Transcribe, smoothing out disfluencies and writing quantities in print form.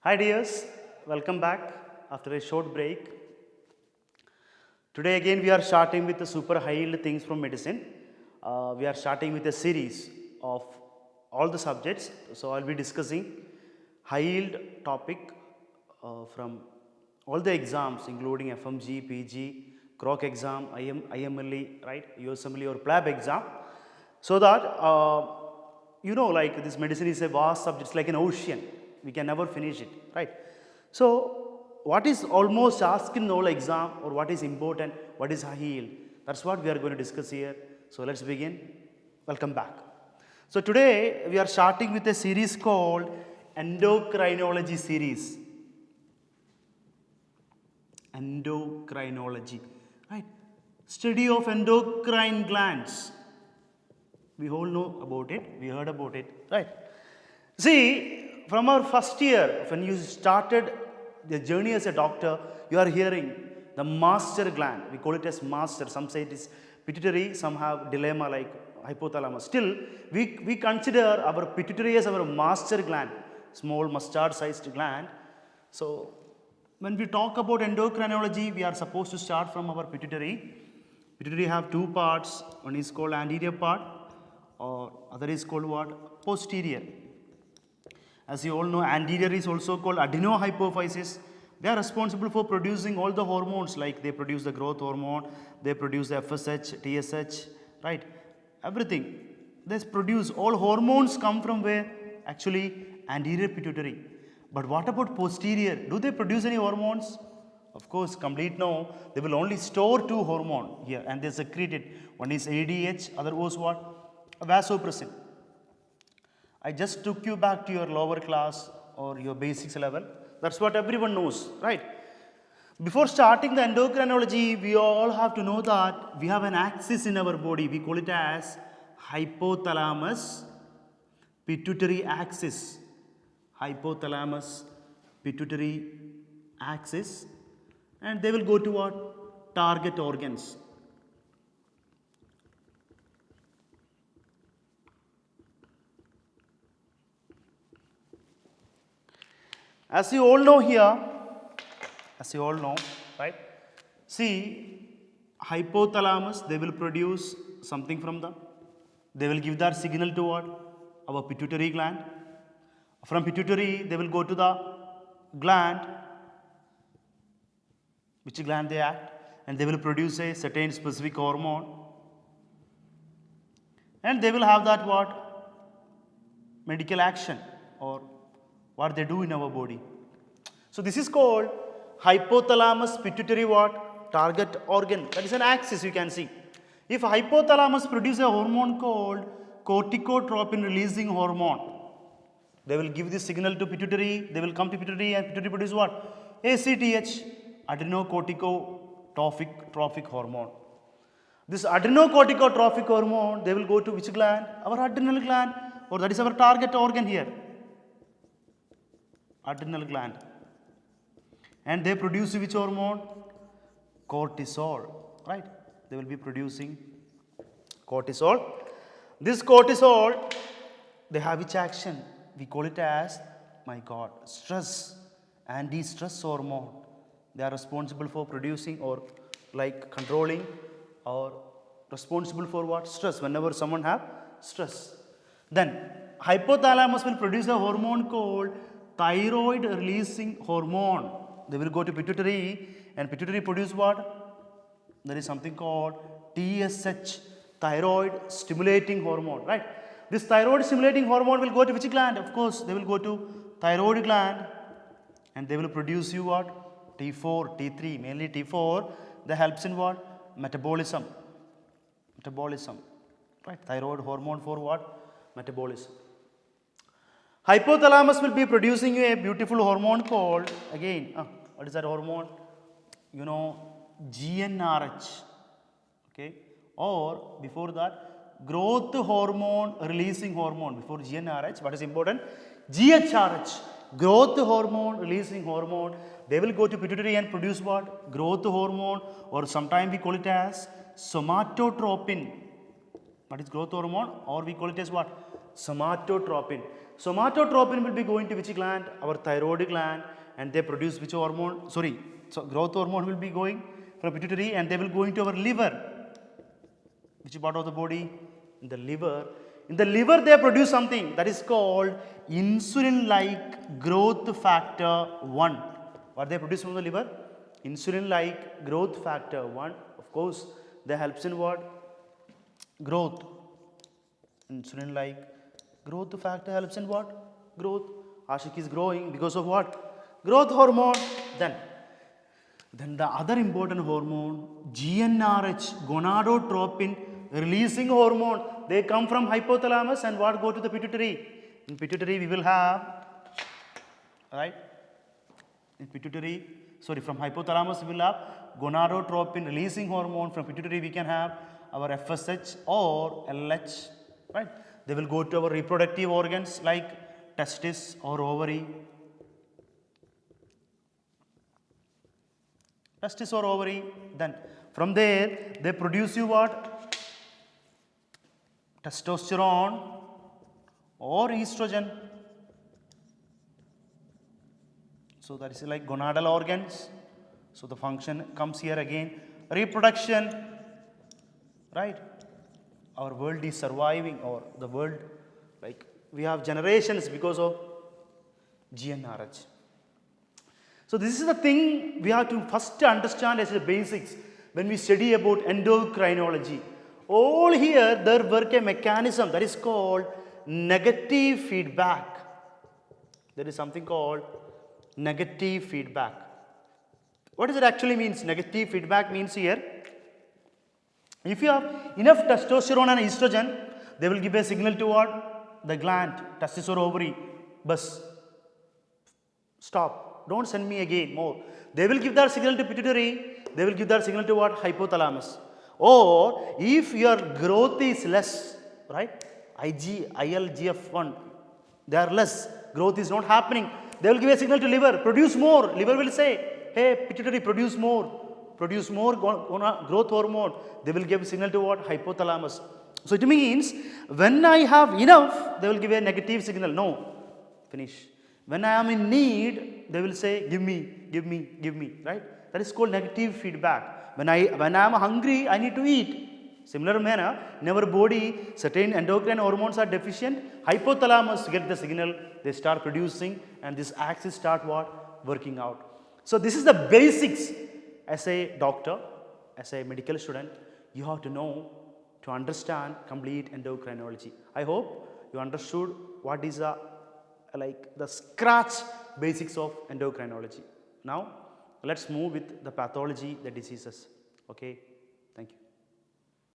Hi dears, welcome back after a short break. Today again we are starting with the super high yield things from medicine. We are starting with a series of all the subjects. So I'll be discussing high yield topic from all the exams including FMG, PG, CROC exam, IMLE, right, USMLE or PLAB exam. So that like this medicine is a vast subject, it's like an ocean. We can never finish it, right? So, what is almost asked in all exam or what is important, what is high yield? That's what we are going to discuss here. So, let's begin. Welcome back. So, today we are starting with a series called Endocrinology series. Endocrinology, right? Study of endocrine glands. We all know about it, we heard about it, right? See, from our first year, when you started the journey as a doctor, you are hearing the master gland. We call it as master. Some say it is pituitary, some have dilemma like hypothalamus. Still, we consider our pituitary as our master gland, small mustard-sized gland. So, when we talk about endocrinology, we are supposed to start from our pituitary. Pituitary have two parts. One is called anterior part, or other is called what? Posterior. As you all know, anterior is also called adenohypophysis. They are responsible for producing all the hormones, like they produce the growth hormone, they produce the FSH, TSH, right? Everything. They produce all hormones come from where? Actually, anterior pituitary. But what about posterior? Do they produce any hormones? Of course, complete no. They will only store two hormone here and they secrete it. One is ADH, other was what? Vasopressin. I just took you back to your lower class or your basics level. That's what everyone knows, right? Before starting the endocrinology, we all have to know that we have an axis in our body. We call it as hypothalamus pituitary axis. Hypothalamus pituitary axis. And they will go to what? Target organs. As you all know here, as you all know, right? See, hypothalamus, they will produce something from them. They will give that signal to what? Our pituitary gland. From pituitary, they will go to the gland, which gland they act, and they will produce a certain specific hormone. And they will have that what? Medical action or what they do in our body. So this is called hypothalamus pituitary what? Target organ. That is an axis you can see. If hypothalamus produces a hormone called corticotropin releasing hormone, they will give this signal to pituitary, they will come to pituitary and pituitary produce what? ACTH, adrenocorticotrophic hormone. This adrenocorticotrophic hormone, they will go to which gland? Our adrenal gland, or that is our target organ here. Adrenal gland. And they produce which hormone? Cortisol, right? They will be producing cortisol. This cortisol, they have which action? We call it as, my God, stress, anti-stress hormone. They are responsible for producing or like controlling or responsible for what? Stress. Whenever someone have stress. Then hypothalamus will produce a hormone called thyroid releasing hormone. They will go to pituitary and pituitary produce what? There is something called TSH, thyroid stimulating hormone, right? This thyroid stimulating hormone will go to which gland? Of course, they will go to thyroid gland and they will produce you what? T4, T3, mainly T4, that helps in what? Metabolism. Metabolism, right? Thyroid hormone for what? Metabolism. Hypothalamus will be producing a beautiful hormone called, again, what is that hormone? You know, GnRH, okay? Or before that, growth hormone releasing hormone. Before GnRH, what is important? GHRH, growth hormone releasing hormone. They will go to pituitary and produce what? Growth hormone, or sometimes we call it as somatotropin. What is growth hormone? Or we call it as what? Somatotropin. Somatotropin will be going to which gland? Our thyroid gland, and they produce which hormone? Sorry, so growth hormone will be going from pituitary and they will go into our liver. Which part of the body? In the liver. In the liver they produce something that is called insulin-like growth factor 1. What they produce from the liver? Insulin-like growth factor 1. Of course, they helps in what? Growth. Insulin-like growth factor helps in what? Growth. Ashik is growing because of what? Growth hormone. Then the other important hormone, GnRH, gonadotropin releasing hormone. They come from hypothalamus and what go to the pituitary. In pituitary we will have, right? In pituitary, sorry, from hypothalamus we will have gonadotropin releasing hormone. From pituitary we can have our FSH or LH, right? They will go to our reproductive organs like testis or ovary. Testis or ovary. Then from there they produce you what? Testosterone or estrogen. So that is like gonadal organs. So the function comes here again. Reproduction, right? Our world is surviving, or the world, like we have generations because of GnRH. So this is the thing we have to first understand as the basics when we study about endocrinology. All here there work a mechanism that is called negative feedback. There is something called negative feedback. What does it actually means? Negative feedback means here, if you have enough testosterone and estrogen, they will give a signal to what? The gland, testis or ovary. Bus. Stop. Don't send me again more. They will give that signal to pituitary. They will give that signal to what? Hypothalamus. Or if your growth is less, right? ILGF1, they are less. Growth is not happening. They will give a signal to liver. Produce more. Liver will say, hey, pituitary, produce more. Produce more growth hormone. They will give a signal to what? Hypothalamus. So it means when I have enough, they will give a negative signal. No. Finish. When I am in need, they will say, give me, right? That is called negative feedback. When I am hungry, I need to eat. Similar manner, in our body, certain endocrine hormones are deficient. Hypothalamus get the signal, they start producing, and this axis start what? Working out. So this is the basics. As a doctor, as a medical student, you have to know, to understand complete endocrinology. I hope you understood what is the scratch basics of endocrinology. Now let's move with the pathology, the diseases. Okay, thank you.